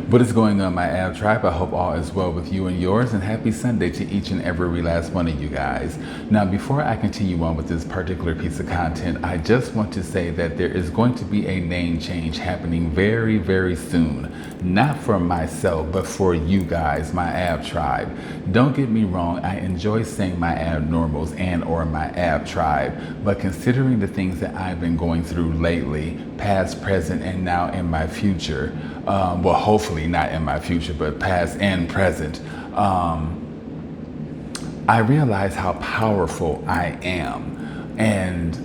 What is going on, my Ab Tribe? I hope all is well with you and yours, and happy Sunday to each and every last one of you guys. Now, before I continue on with this particular piece of content, I just want to say that there is going to be a name change happening very, very soon. Not for myself, but for you guys, my Ab Tribe. Don't get me wrong, I enjoy saying my abnormals and or my Ab Tribe, but considering the things that I've been going through lately, past, present, and now in my future, well, hopefully not in my future, but past and present, I realize how powerful I am. And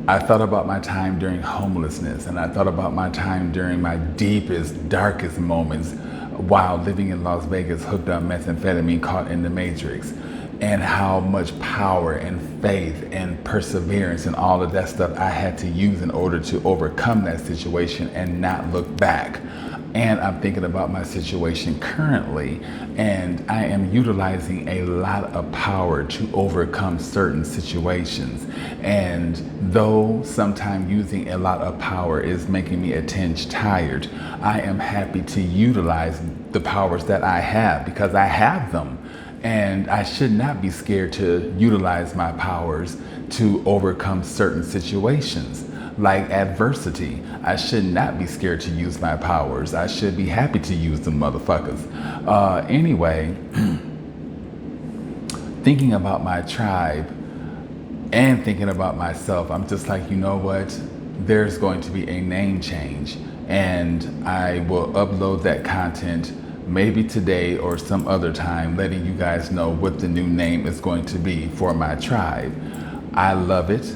I thought about my time during homelessness, and I thought about my time during my deepest, darkest moments while living in Las Vegas, hooked on methamphetamine, caught in the matrix, and how much power and faith and perseverance and all of that stuff I had to use in order to overcome that situation and not look back. And I'm thinking about my situation currently, and I am utilizing a lot of power to overcome certain situations. And though sometimes using a lot of power is making me a tinge tired, I am happy to utilize the powers that I have because I have them. And I should not be scared to utilize my powers to overcome certain situations. Like adversity, I should not be scared to use my powers. I should be happy to use them motherfuckers. Anyway, thinking about my tribe and thinking about myself, I'm just like, you know what? There's going to be a name change, and I will upload that content maybe today or some other time, letting you guys know what the new name is going to be for my tribe. I love it.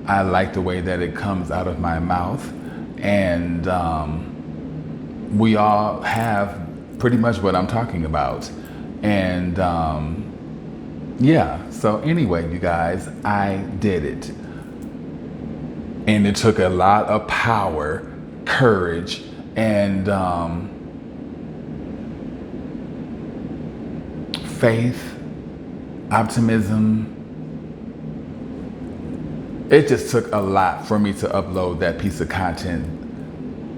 I like the way that it comes out of my mouth, and we all have pretty much what I'm talking about. And yeah, so anyway, you guys, I did it. And it took a lot of power, courage, and faith, optimism. It just took a lot for me to upload that piece of content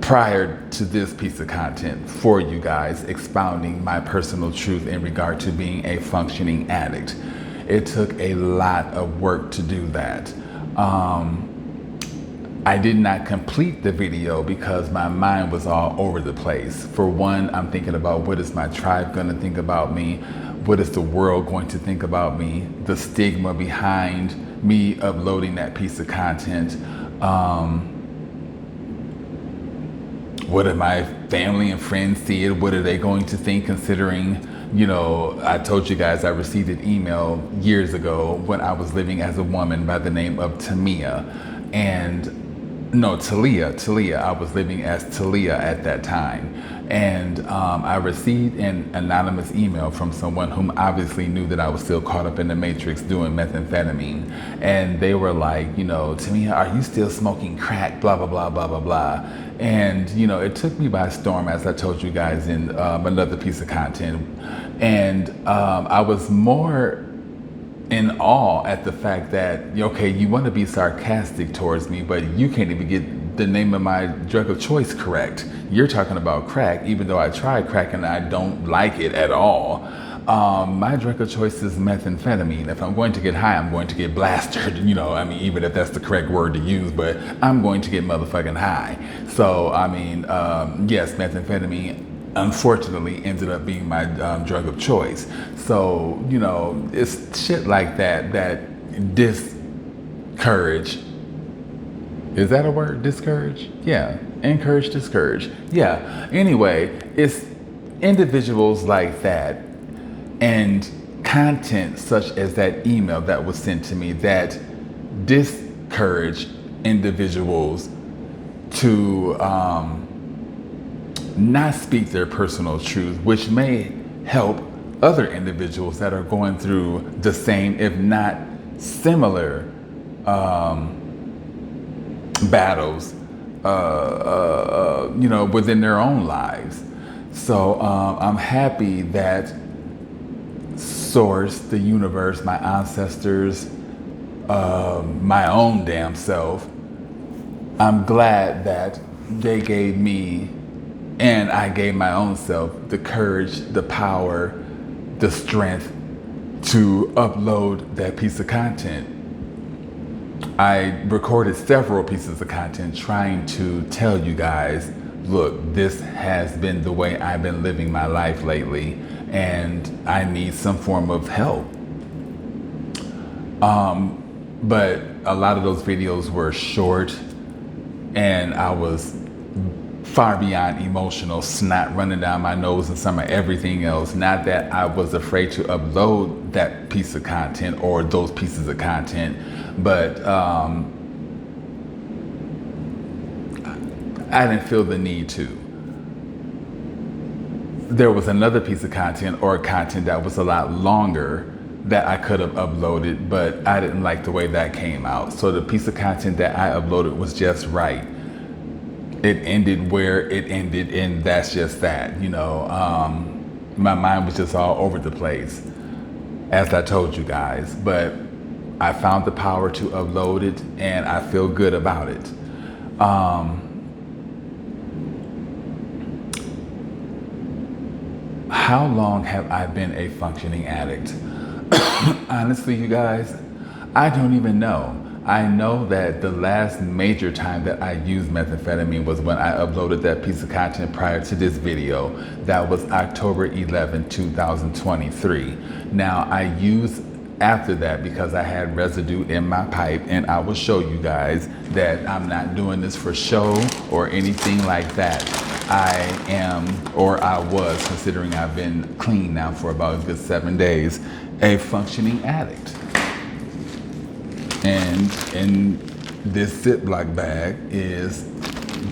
prior to this piece of content for you guys, expounding my personal truth in regard to being a functioning addict. It took a lot of work to do that. I did not complete the video because my mind was all over the place. For one, I'm thinking about what is my tribe going to think about me? What is the world going to think about me? The stigma behind me uploading that piece of content. What did my family and friends see it? What are they going to think, considering, you know, I told you guys I received an email years ago when I was living as a woman by the name of Talia. I was living as Talia at that time. And I received an anonymous email from someone whom obviously knew that I was still caught up in the matrix doing methamphetamine. And they were like, you know, Tamia, are you still smoking crack? Blah, blah, blah, blah, blah, blah. And, you know, it took me by storm, as I told you guys in another piece of content. And I was more in awe at the fact that, okay, you want to be sarcastic towards me, but you can't even get the name of my drug of choice correct. You're talking about crack, even though I tried crack and I don't like it at all. My drug of choice is methamphetamine. If I'm going to get high, I'm going to get blasted. You know, I mean, even if that's the correct word to use, but I'm going to get motherfucking high. So, I mean, yes, methamphetamine unfortunately ended up being my drug of choice. So, you know, it's shit like that that discourage. Is that a word? Discourage? Yeah. Encourage, discourage. Yeah. Anyway, it's individuals like that and content such as that email that was sent to me that discourage individuals to not speak their personal truth, which may help other individuals that are going through the same, if not similar, battles, you know, within their own lives. So I'm happy that Source, the universe, my ancestors, my own damn self, I'm glad that they gave me And I gave my own self the courage, the power, the strength to upload that piece of content. I recorded several pieces of content trying to tell you guys, look, this has been the way I've been living my life lately, and I need some form of help. But a lot of those videos were short, and I was far beyond emotional, snot running down my nose and some of everything else. Not that I was afraid to upload that piece of content or those pieces of content, but I didn't feel the need to. There was another piece of content or content that was a lot longer that I could have uploaded, but I didn't like the way that came out. So the piece of content that I uploaded was just right. It ended where it ended, and that's just that, you know. My mind was just all over the place, as I told you guys, but I found the power to upload it, and I feel good about it. How long have I been a functioning addict? Honestly, you guys, I don't even know. I know that the last major time that I used methamphetamine was when I uploaded that piece of content prior to this video. That was October 11, 2023. Now, I used after that because I had residue in my pipe, and I will show you guys that I'm not doing this for show or anything like that. I am, or I was, considering I've been clean now for about a good 7 days, a functioning addict. And in this Ziploc bag is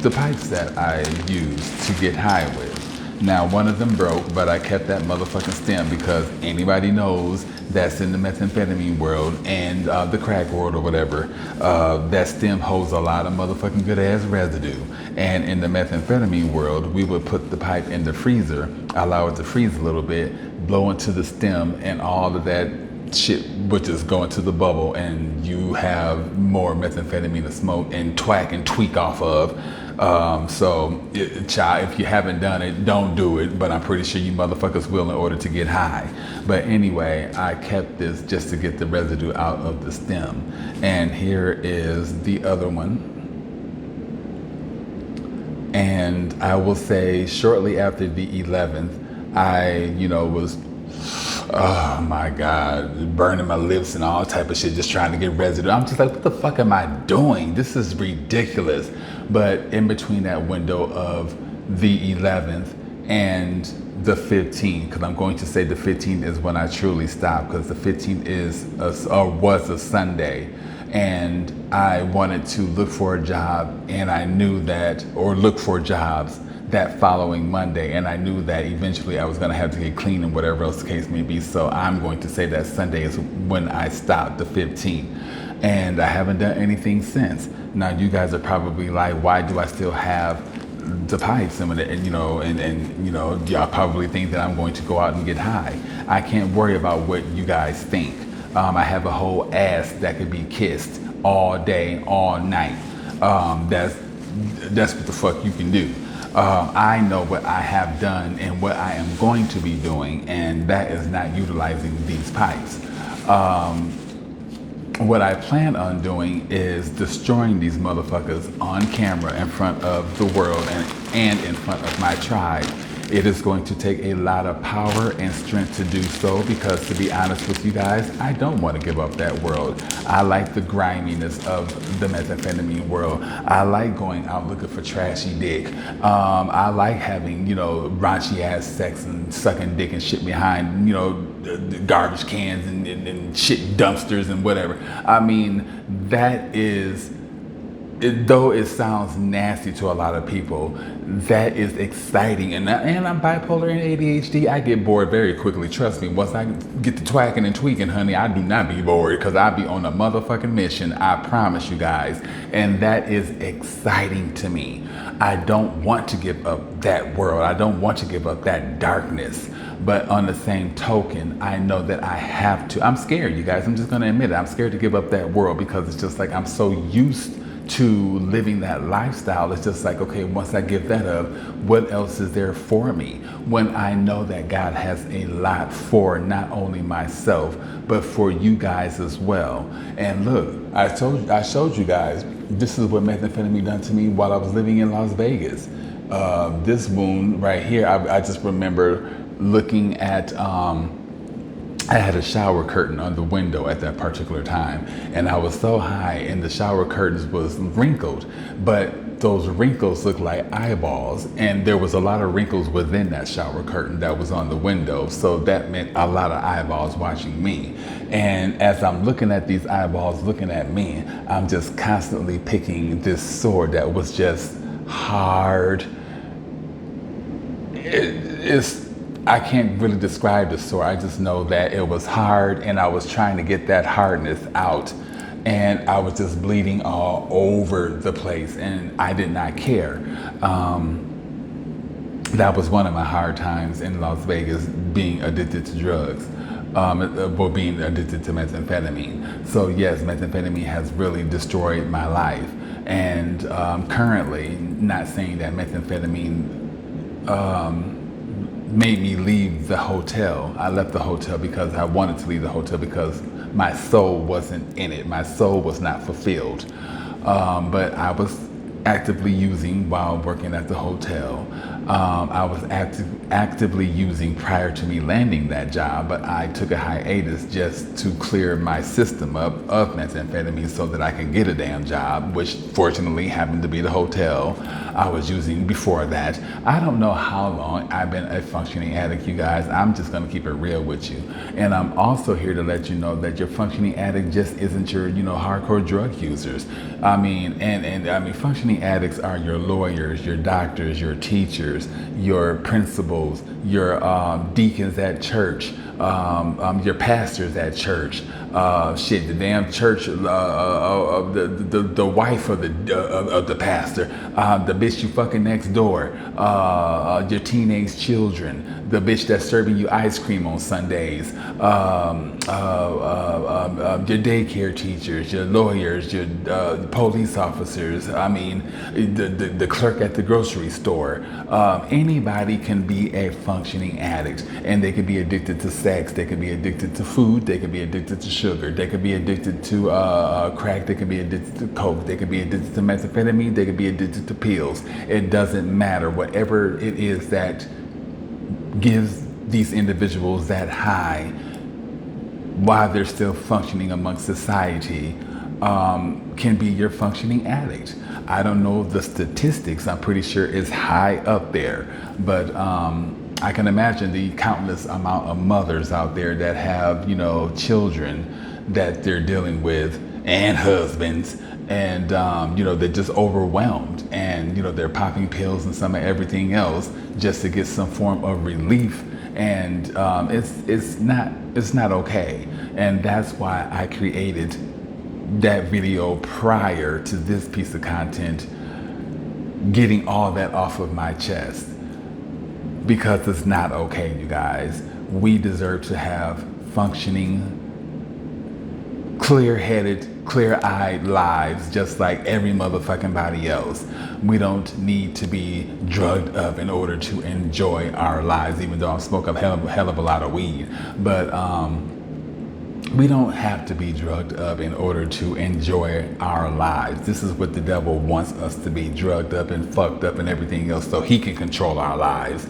the pipes that I use to get high with. Now, one of them broke, but I kept that motherfucking stem because anybody knows that's in the methamphetamine world and the crack world or whatever, that stem holds a lot of motherfucking good ass residue. And in the methamphetamine world, we would put the pipe in the freezer, allow it to freeze a little bit, blow into the stem, and all of that shit would just go into the bubble, and you have more methamphetamine to smoke and twack and tweak off of. Child, if you haven't done it, don't do it, but I'm pretty sure you motherfuckers will in order to get high. But anyway, I kept this just to get the residue out of the stem. And here is the other one. And I will say shortly after the 11th, I, was, oh my God, burning my lips and all type of shit, just trying to get residue. I'm just like, what the fuck am I doing? This is ridiculous. But in between that window of the 11th and the 15th, because I'm going to say the 15th is when I truly stopped, because the 15th was a Sunday. And I wanted to look for a job, and I knew that, or look for jobs that following Monday, and I knew that eventually I was going to have to get clean and whatever else the case may be. So I'm going to say that Sunday is when I stopped, the 15th, and I haven't done anything since. Now you guys are probably like, why do I still have the pipes? And y'all probably think that I'm going to go out and get high. I can't worry about what you guys think. I have a whole ass that could be kissed all day, all night. That's what the fuck you can do. I know what I have done and what I am going to be doing, and that is not utilizing these pipes. What I plan on doing is destroying these motherfuckers on camera in front of the world and in front of my tribe. It is going to take a lot of power and strength to do so, because to be honest with you guys, I don't want to give up that world. I like the griminess of the methamphetamine world. I like going out looking for trashy dick. I like having, raunchy ass sex and sucking dick and shit behind, garbage cans and shit dumpsters and whatever. I mean, that is, though it sounds nasty to a lot of people, that is exciting. And I'm bipolar and ADHD. I get bored very quickly. Trust me, once I get to twacking and tweaking, honey, I do not be bored, because I be on a motherfucking mission. I promise you guys. And that is exciting to me. I don't want to give up that world. I don't want to give up that darkness. But on the same token, I know that I have to. I'm scared, you guys. I'm just going to admit it. I'm scared to give up that world, because it's just like I'm so used to living that lifestyle, it's just like, okay, once I give that up, what else is there for me? When I know that God has a lot for not only myself, but for you guys as well. And look, I showed you guys, this is what methamphetamine done to me while I was living in Las Vegas. This wound right here, I just remember looking at, I had a shower curtain on the window at that particular time, and I was so high and the shower curtains was wrinkled, but those wrinkles looked like eyeballs, and there was a lot of wrinkles within that shower curtain that was on the window, so that meant a lot of eyeballs watching me. And as I'm looking at these eyeballs looking at me, I'm just constantly picking this sword that was just hard. I can't really describe the sore. I just know that it was hard, and I was trying to get that hardness out, and I was just bleeding all over the place, and I did not care. That was one of my hard times in Las Vegas, being addicted to drugs, or being addicted to methamphetamine. So yes, methamphetamine has really destroyed my life, and currently, not saying that methamphetamine made me leave the hotel. I left the hotel because I wanted to leave the hotel because my soul wasn't in it. My soul was not fulfilled. But I was actively using while working at the hotel. I was actively using prior to me landing that job, but I took a hiatus just to clear my system up of methamphetamine so that I could get a damn job, which fortunately happened to be the hotel I was using before that. I don't know how long I've been a functioning addict, you guys. I'm just gonna keep it real with you. And I'm also here to let you know that your functioning addict just isn't your, hardcore drug users. I mean, functioning addicts are your lawyers, your doctors, your teachers, your principals, your deacons at church, your pastors at church, the damn church, the wife of the pastor, the bitch you fucking next door, your teenage children, the bitch that's serving you ice cream on Sundays, your daycare teachers, your lawyers, your police officers. I mean, the clerk at the grocery store. Anybody can be a functioning addict, and they can be addicted to sex. They can be addicted to food. They can be addicted to sugar. They can be addicted to crack. They can be addicted to coke. They can be addicted to methamphetamine. They can be addicted to pills. It doesn't matter. Whatever it is that gives these individuals that high while they're still functioning amongst society can be your functioning addict. I don't know the statistics. I'm pretty sure it's high up there, but I can imagine the countless amount of mothers out there that have, children that they're dealing with, and husbands, and they're just overwhelmed, and they're popping pills and some of everything else just to get some form of relief, and it's not okay. And that's why I created that video prior to this piece of content, getting all that off of my chest, because it's not okay, you guys. We deserve to have functioning, clear-headed, clear-eyed lives just like every motherfucking body else. We don't need to be drugged up in order to enjoy our lives, even though I smoke a hell of a lot of weed. But we don't have to be drugged up in order to enjoy our lives. This is what the devil wants us to be, drugged up and fucked up and everything else, so he can control our lives.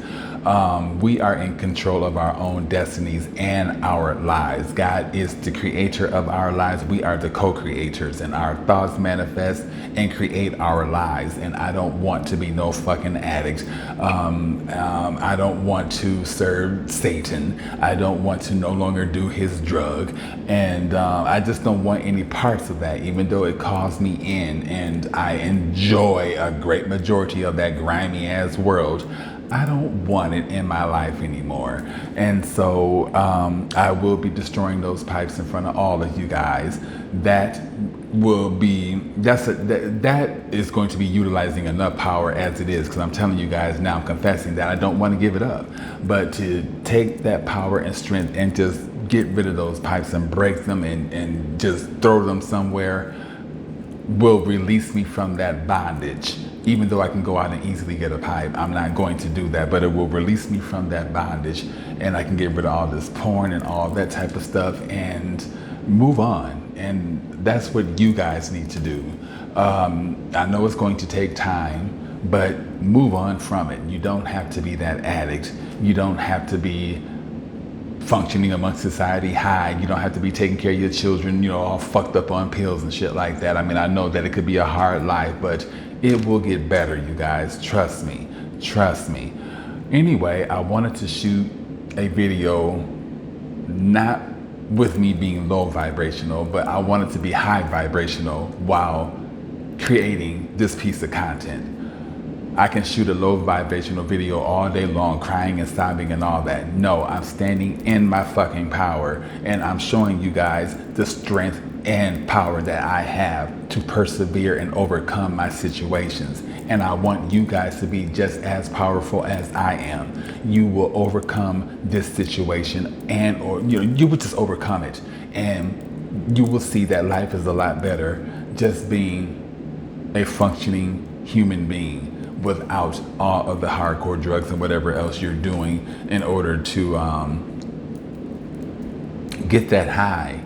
We are in control of our own destinies and our lives. God is the creator of our lives. We are the co-creators, and our thoughts manifest and create our lives. And I don't want to be no fucking addict. I don't want to serve Satan. I don't want to no longer do his drug. And I just don't want any parts of that, even though it calls me in and I enjoy a great majority of that grimy ass world. I don't want it in my life anymore. And so I will be destroying those pipes in front of all of you guys. That is going to be utilizing enough power as it is, because I'm telling you guys now, I'm confessing that I don't want to give it up. But to take that power and strength and just get rid of those pipes and break them and just throw them somewhere, will release me from that bondage. Even though I can go out and easily get a pipe, I'm not going to do that, but it will release me from that bondage, and I can get rid of all this porn and all that type of stuff and move on. And that's what you guys need to do. I know it's going to take time, but move on from it. You don't have to be that addict. You don't have to be functioning amongst society high. You don't have to be taking care of your children, all fucked up on pills and shit like that. I mean, I know that it could be a hard life, but it will get better, you guys. Trust me. Trust me. Anyway, I wanted to shoot a video, not with me being low vibrational, but I wanted to be high vibrational while creating this piece of content. I can shoot a low vibrational video all day long, crying and sobbing and all that. No, I'm standing in my fucking power, and I'm showing you guys the strength and power that I have to persevere and overcome my situations. And I want you guys to be just as powerful as I am. You will overcome this situation, and or you will just overcome it, and you will see that life is a lot better just being a functioning human being without all of the hardcore drugs and whatever else you're doing in order to get that high.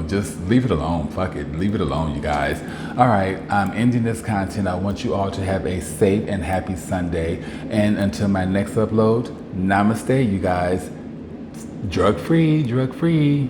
Just leave it alone. Fuck it. Leave it alone, you guys. All right, I'm ending this content. I want you all to have a safe and happy Sunday. And until my next upload, namaste, you guys. Drug free, drug free.